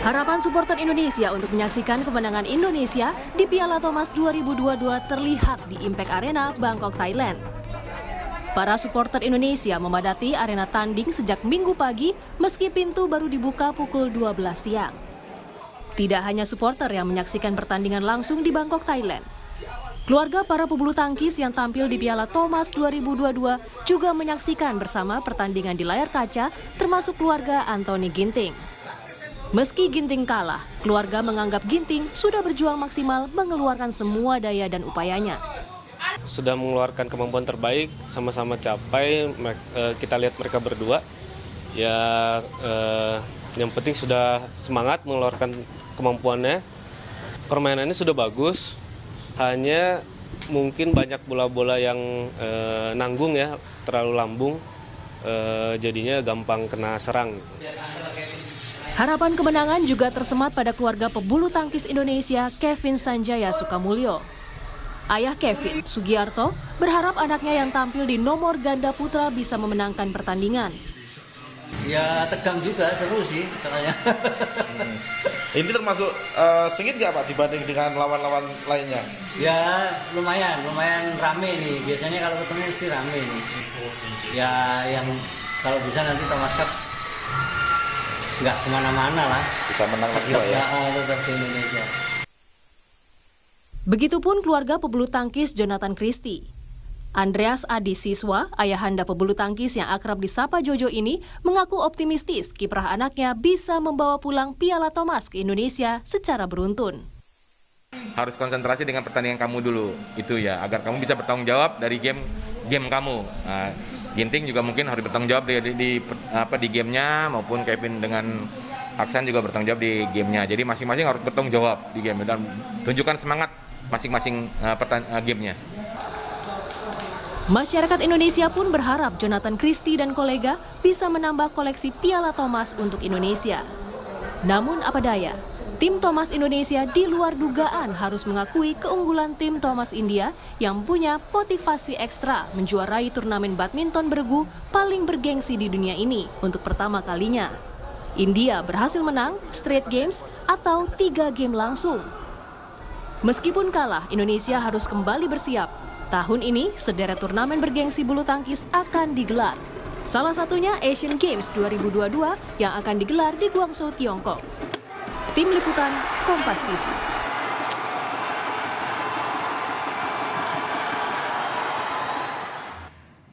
Harapan supporter Indonesia untuk menyaksikan kemenangan Indonesia di Piala Thomas 2022 terlihat di Impact Arena, Bangkok, Thailand. Para supporter Indonesia memadati arena tanding sejak Minggu pagi meski pintu baru dibuka pukul 12 siang. Tidak hanya supporter yang menyaksikan pertandingan langsung di Bangkok, Thailand. Keluarga para pebulu tangkis yang tampil di Piala Thomas 2022 juga menyaksikan bersama pertandingan di layar kaca, termasuk keluarga Anthony Ginting. Meski Ginting kalah, keluarga menganggap Ginting sudah berjuang maksimal mengeluarkan semua daya dan upayanya. Sudah mengeluarkan kemampuan terbaik, sama-sama capai, kita lihat mereka berdua. Yang penting sudah semangat mengeluarkan kemampuannya. Permainannya sudah bagus, hanya mungkin banyak bola-bola yang nanggung ya, terlalu lambung, jadinya gampang kena serang. Harapan kemenangan juga tersemat pada keluarga pebulu tangkis Indonesia, Kevin Sanjaya Sukamulyo. Ayah Kevin, Sugiarto, berharap anaknya yang tampil di nomor ganda putra bisa memenangkan pertandingan. Ya tegang juga, seru sih katanya. Ini termasuk sengit nggak Pak dibanding dengan lawan-lawan lainnya? Ya lumayan rame nih. Biasanya kalau ketemu mesti rame nih. Ya yang kalau bisa nanti Thomas Cup nggak kemana-mana lah. Bisa menang lagi Pak ya? Tetap di Indonesia. Begitupun keluarga pebulu tangkis Jonathan Christie. Andreas Adi Siswa, ayahanda pebulu tangkis yang akrab disapa Jojo ini, mengaku optimistis kiprah anaknya bisa membawa pulang Piala Thomas ke Indonesia secara beruntun. Harus konsentrasi dengan pertandingan kamu dulu, itu ya, agar kamu bisa bertanggung jawab dari game kamu. Ginting juga mungkin harus bertanggung jawab di gamenya, maupun Kevin dengan Aksan juga bertanggung jawab di gamenya. Jadi masing-masing harus bertanggung jawab di game dan tunjukkan semangat masing-masing gamenya. Masyarakat Indonesia pun berharap Jonathan Christie dan kolega bisa menambah koleksi Piala Thomas untuk Indonesia. Namun apa daya, tim Thomas Indonesia di luar dugaan harus mengakui keunggulan tim Thomas India yang punya motivasi ekstra menjuarai turnamen badminton bergu paling bergengsi di dunia ini untuk pertama kalinya. India berhasil menang straight games atau 3 game langsung. Meskipun kalah, Indonesia harus kembali bersiap. Tahun ini, sederet turnamen bergengsi bulu tangkis akan digelar. Salah satunya Asian Games 2022 yang akan digelar di Guangzhou, Tiongkok. Tim Liputan, Kompas TV.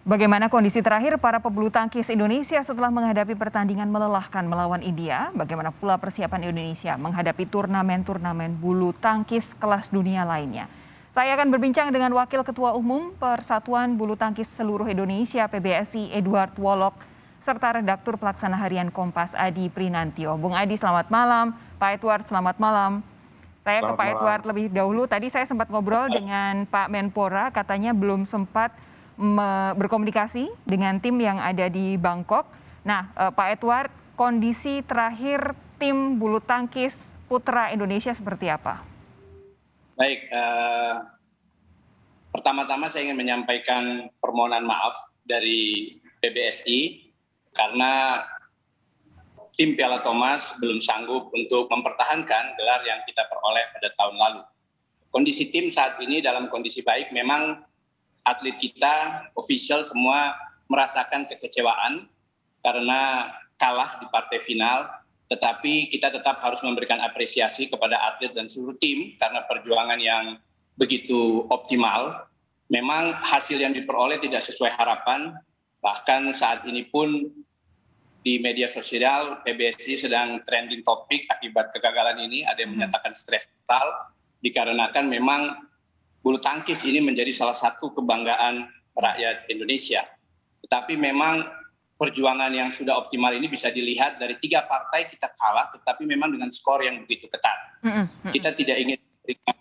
Bagaimana kondisi terakhir para pebulu tangkis Indonesia setelah menghadapi pertandingan melelahkan melawan India? Bagaimana pula persiapan Indonesia menghadapi turnamen-turnamen bulu tangkis kelas dunia lainnya? Saya akan berbincang dengan Wakil Ketua Umum Persatuan Bulu Tangkis Seluruh Indonesia PBSI Edward Wolok serta Redaktur Pelaksana Harian Kompas Adi Prinantio. Bung Adi, selamat malam. Pak Edward, selamat malam. Saya ke Pak Edward lebih dahulu. Tadi saya sempat ngobrol dengan Pak Menpora, katanya belum sempat berkomunikasi dengan tim yang ada di Bangkok. Nah, Pak Edward, kondisi terakhir tim bulu tangkis putra Indonesia seperti apa? Baik, pertama-tama saya ingin menyampaikan permohonan maaf dari PBSI karena tim Piala Thomas belum sanggup untuk mempertahankan gelar yang kita peroleh pada tahun lalu. Kondisi tim saat ini dalam kondisi baik, memang atlet kita, official semua merasakan kekecewaan karena kalah di partai final. Tetapi kita tetap harus memberikan apresiasi kepada atlet dan seluruh tim karena perjuangan yang begitu optimal. Memang hasil yang diperoleh tidak sesuai harapan, bahkan saat ini pun di media sosial PBSI sedang trending topik akibat kegagalan ini, ada yang menyatakan stres mental, dikarenakan memang bulu tangkis ini menjadi salah satu kebanggaan rakyat Indonesia. Tetapi memang perjuangan yang sudah optimal ini bisa dilihat dari 3 partai kita kalah, tetapi memang dengan skor yang begitu ketat. Kita tidak ingin memberikan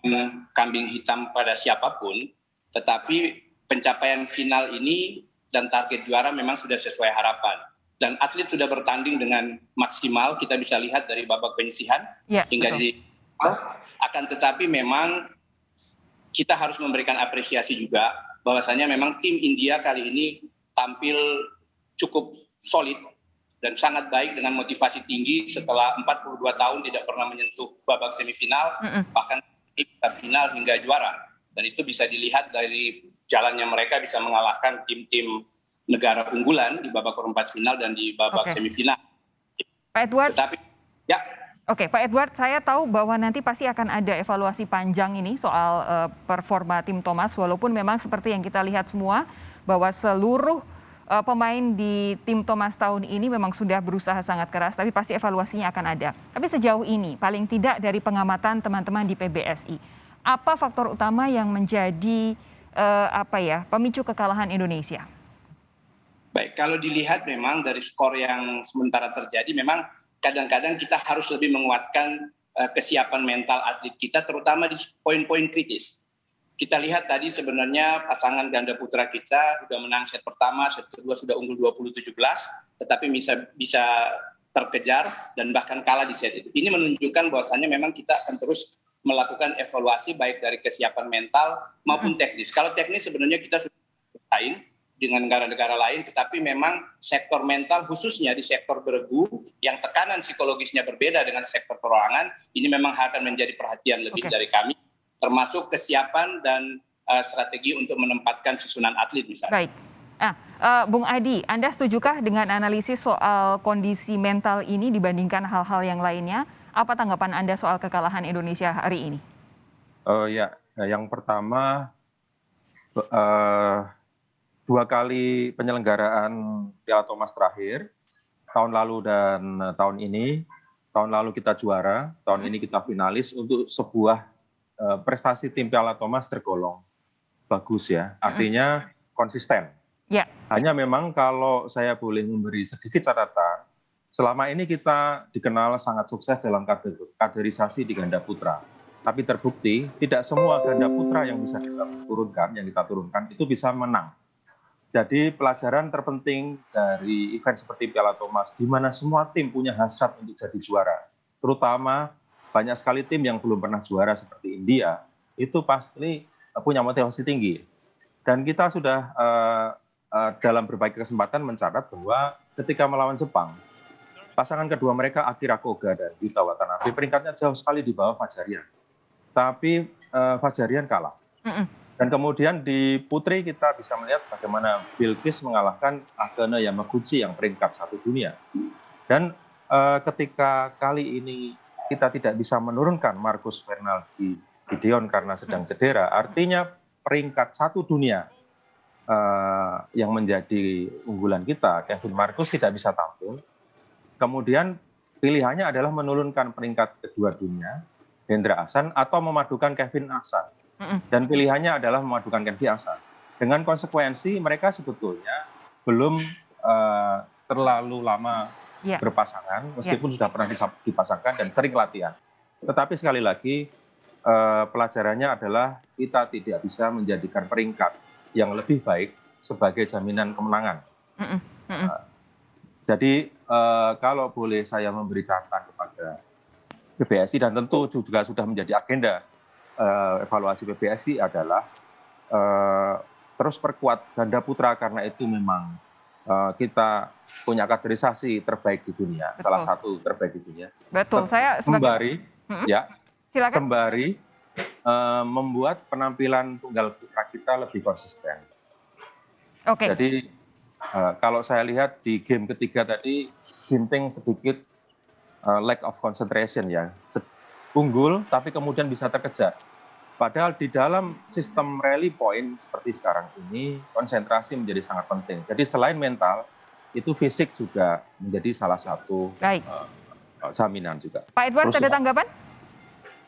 kambing hitam pada siapapun, tetapi pencapaian final ini dan target juara memang sudah sesuai harapan. Dan atlet sudah bertanding dengan maksimal, kita bisa lihat dari babak penyisihan hingga di akan tetapi memang kita harus memberikan apresiasi juga bahwasanya memang tim India kali ini tampil cukup solid dan sangat baik dengan motivasi tinggi setelah 42 tahun tidak pernah menyentuh babak semifinal, bahkan bisa final hingga juara. Dan itu bisa dilihat dari jalannya mereka bisa mengalahkan tim-tim negara unggulan di babak perempat final dan di babak semifinal. Pak Edward. Tetapi ya. Oke, Pak Edward, saya tahu bahwa nanti pasti akan ada evaluasi panjang ini soal performa tim Thomas, walaupun memang seperti yang kita lihat semua bahwa seluruh pemain di tim Thomas tahun ini memang sudah berusaha sangat keras, tapi pasti evaluasinya akan ada. Tapi sejauh ini, paling tidak dari pengamatan teman-teman di PBSI, apa faktor utama yang menjadi pemicu kekalahan Indonesia? Baik, kalau dilihat memang dari skor yang sementara terjadi, memang kadang-kadang kita harus lebih menguatkan kesiapan mental atlet kita, terutama di poin-poin kritis. Kita lihat tadi sebenarnya pasangan ganda putra kita sudah menang set pertama, set kedua sudah unggul 20-17, tetapi bisa terkejar dan bahkan kalah di set itu. Ini menunjukkan bahwasannya memang kita akan terus melakukan evaluasi baik dari kesiapan mental maupun teknis. Kalau teknis sebenarnya kita sudah bersaing dengan negara-negara lain, tetapi memang sektor mental khususnya di sektor beregu yang tekanan psikologisnya berbeda dengan sektor perorangan, ini memang akan menjadi perhatian lebih dari kami, termasuk kesiapan dan strategi untuk menempatkan susunan atlet misalnya. Baik. Bung Adi, Anda setujukah dengan analisis soal kondisi mental ini dibandingkan hal-hal yang lainnya? Apa tanggapan Anda soal kekalahan Indonesia hari ini? Yang pertama, 2 kali penyelenggaraan Piala Thomas terakhir, tahun lalu dan tahun ini. Tahun lalu kita juara, tahun ini kita finalis untuk sebuah prestasi tim Piala Thomas tergolong bagus ya. Artinya konsisten. Hanya memang kalau saya boleh memberi sedikit catatan, selama ini kita dikenal sangat sukses dalam kaderisasi di ganda putra. Tapi terbukti tidak semua ganda putra yang bisa kita turunkan itu bisa menang. Jadi pelajaran terpenting dari event seperti Piala Thomas, di mana semua tim punya hasrat untuk jadi juara. Terutama banyak sekali tim yang belum pernah juara seperti India, itu pasti punya motivasi tinggi. Dan kita sudah dalam berbagai kesempatan mencatat bahwa ketika melawan Jepang, pasangan kedua mereka Akira Koga dan Yuta Watanabe peringkatnya jauh sekali di bawah Fajarian. Tapi Fajarian kalah. Dan kemudian di putri kita bisa melihat bagaimana Bilqis mengalahkan Akane Yamaguchi yang peringkat 1 dunia. Dan ketika kali ini kita tidak bisa menurunkan Marcus Fernaldi Gideon karena sedang cedera, artinya peringkat 1 dunia yang menjadi unggulan kita, Kevin Marcus tidak bisa tampil. Kemudian pilihannya adalah menurunkan peringkat kedua dunia, Hendra Ahsan, atau memadukan Kevin Ahsan. Dan pilihannya adalah memadukan Kevin Ahsan. Dengan konsekuensi mereka sebetulnya belum terlalu lama berpasangan, meskipun sudah pernah dipasangkan dan sering latihan. Tetapi sekali lagi pelajarannya adalah kita tidak bisa menjadikan peringkat yang lebih baik sebagai jaminan kemenangan. Jadi kalau boleh saya memberi catatan kepada PBSI, dan tentu juga sudah menjadi agenda evaluasi PBSI adalah terus perkuat ganda putra, karena itu memang kita punya kaderisasi terbaik di dunia, salah satu terbaik di dunia. Betul, saya sebagai silakan. Sembari membuat penampilan tunggal putra kita lebih konsisten. Jadi kalau saya lihat di game ketiga tadi, Ginting sedikit lack of concentration ya, unggul tapi kemudian bisa terkejar. Padahal di dalam sistem rally point seperti sekarang ini, konsentrasi menjadi sangat penting. Jadi selain mental, itu fisik juga menjadi salah satu jaminan juga. Pak Edward, ada tanggapan?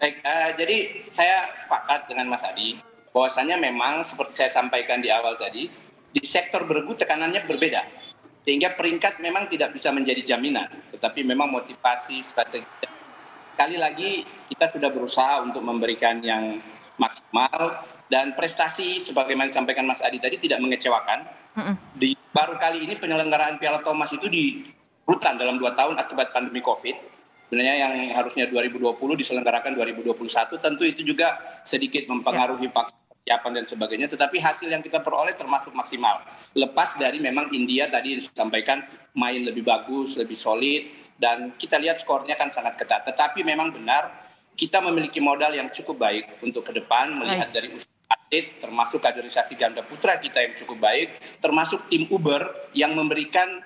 Baik, jadi saya sepakat dengan Mas Adi, bahwasannya memang seperti saya sampaikan di awal tadi, di sektor beregu tekanannya berbeda. Sehingga peringkat memang tidak bisa menjadi jaminan, tetapi memang motivasi, strategi. Sekali lagi kita sudah berusaha untuk memberikan yang maksimal, dan prestasi sebagaimana disampaikan Mas Adi tadi tidak mengecewakan. Baru kali ini penyelenggaraan Piala Thomas itu di rutan dalam 2 tahun akibat pandemi COVID. Sebenarnya yang harusnya 2020 diselenggarakan 2021, tentu itu juga sedikit mempengaruhi faktor persiapan dan sebagainya, tetapi hasil yang kita peroleh termasuk maksimal. Lepas dari memang India tadi disampaikan main lebih bagus, lebih solid, dan kita lihat skornya kan sangat ketat. Tetapi memang benar kita memiliki modal yang cukup baik untuk ke depan, melihat dari usaha atlet, termasuk kaderisasi ganda putra kita yang cukup baik, termasuk tim Uber yang memberikan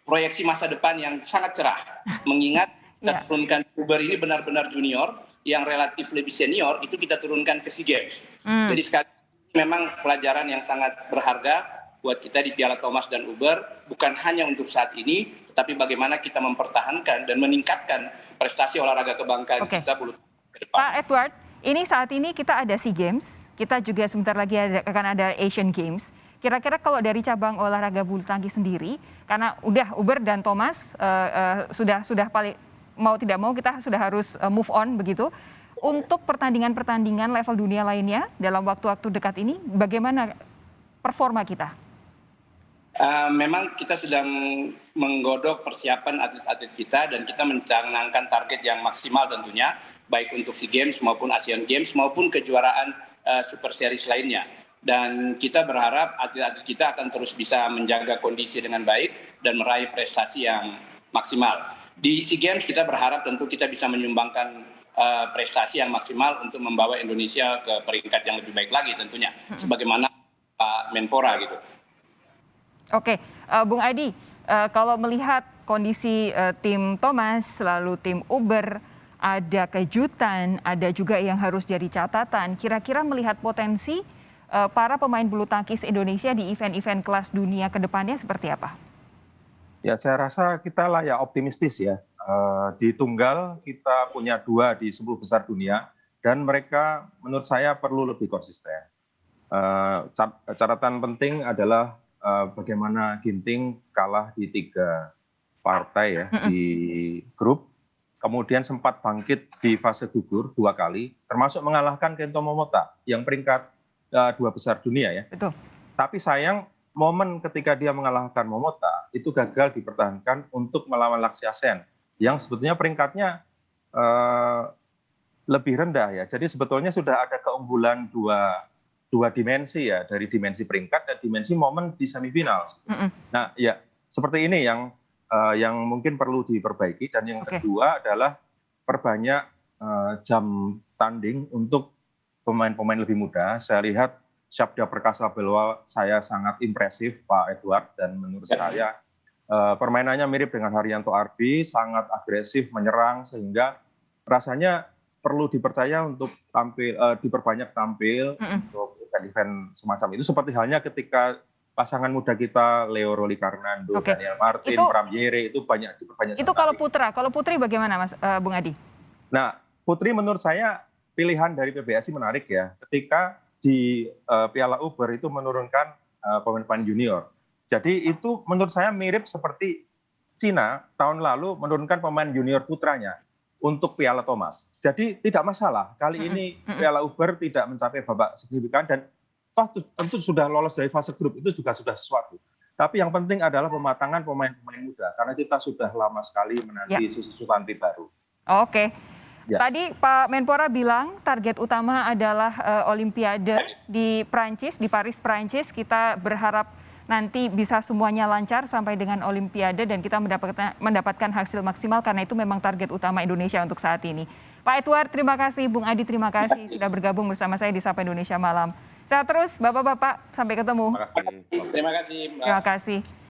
proyeksi masa depan yang sangat cerah. Mengingat kita turunkan Uber ini benar-benar junior, yang relatif lebih senior, itu kita turunkan ke SEA Games. Jadi sekali memang pelajaran yang sangat berharga buat kita di Piala Thomas dan Uber, bukan hanya untuk saat ini, tetapi bagaimana kita mempertahankan dan meningkatkan prestasi olahraga kebanggaan kita bulu ke depan. Pak Edward, ini saat ini kita ada SEA Games, kita juga sebentar lagi akan ada Asian Games. Kira-kira kalau dari cabang olahraga bulu tangkis sendiri, karena udah Uber dan Thomas sudah paling mau tidak mau kita sudah harus move on begitu. Untuk pertandingan-pertandingan level dunia lainnya dalam waktu-waktu dekat ini, bagaimana performa kita? Memang kita sedang menggodok persiapan atlet-atlet kita dan kita mencanangkan target yang maksimal tentunya, baik untuk SEA Games maupun Asian Games maupun kejuaraan Super Series lainnya. Dan kita berharap atlet-atlet kita akan terus bisa menjaga kondisi dengan baik dan meraih prestasi yang maksimal. Di SEA Games kita berharap tentu kita bisa menyumbangkan prestasi yang maksimal untuk membawa Indonesia ke peringkat yang lebih baik lagi tentunya, sebagaimana Pak Menpora gitu. Oke, Bung Adi, kalau melihat kondisi tim Thomas, lalu tim Uber, ada kejutan, ada juga yang harus jadi catatan. Kira-kira melihat potensi para pemain bulu tangkis Indonesia di event-event kelas dunia ke depannya seperti apa? Ya, saya rasa kita layak optimistis ya. Di tunggal kita punya 2 di 10 besar dunia dan mereka menurut saya perlu lebih konsisten. Catatan penting adalah bagaimana Ginting kalah di 3 partai ya di grup, kemudian sempat bangkit di fase gugur 2 kali, termasuk mengalahkan Kento Momota yang peringkat 2 besar dunia ya. Betul. Tapi sayang momen ketika dia mengalahkan Momota itu gagal dipertahankan untuk melawan Lakshya Sen yang sebetulnya peringkatnya lebih rendah ya. Jadi sebetulnya sudah ada keunggulan dua dimensi ya, dari dimensi peringkat dan dimensi momen di semifinal. Nah ya seperti ini yang mungkin perlu diperbaiki. Dan yang kedua adalah perbanyak jam tanding untuk pemain-pemain lebih muda. Saya lihat Syabda Perkasa Belwa saya sangat impresif Pak Edward, dan menurut saya permainannya mirip dengan Haryanto Arbi, sangat agresif menyerang sehingga rasanya perlu dipercaya untuk diperbanyak tampil untuk event semacam itu, seperti halnya ketika pasangan muda kita Leo Roli Karnando, Daniel Martin, Pram Yere itu banyak diperbanyak. Itu kalau putra, kalau putri bagaimana Mas Bung Adi? Nah, putri menurut saya pilihan dari PBSI menarik ya. Ketika di Piala Uber itu menurunkan pemain-pemain junior. Jadi itu menurut saya mirip seperti Cina tahun lalu menurunkan pemain junior putranya untuk Piala Thomas. Jadi tidak masalah. Kali ini Piala Uber tidak mencapai babak signifikan dan toh tentu sudah lolos dari fase grup, itu juga sudah sesuatu. Tapi yang penting adalah pematangan pemain-pemain muda karena kita sudah lama sekali menanti Susi Sutanti baru. Oke. Tadi Pak Menpora bilang target utama adalah Olimpiade di Prancis, di Paris, Prancis. Kita berharap nanti bisa semuanya lancar sampai dengan Olimpiade dan kita mendapatkan hasil maksimal karena itu memang target utama Indonesia untuk saat ini. Pak Edward, terima kasih. Bung Adi, terima kasih sudah bergabung bersama saya di Sapa Indonesia Malam. Sehat terus, Bapak-Bapak. Sampai ketemu. Terima kasih. Terima kasih.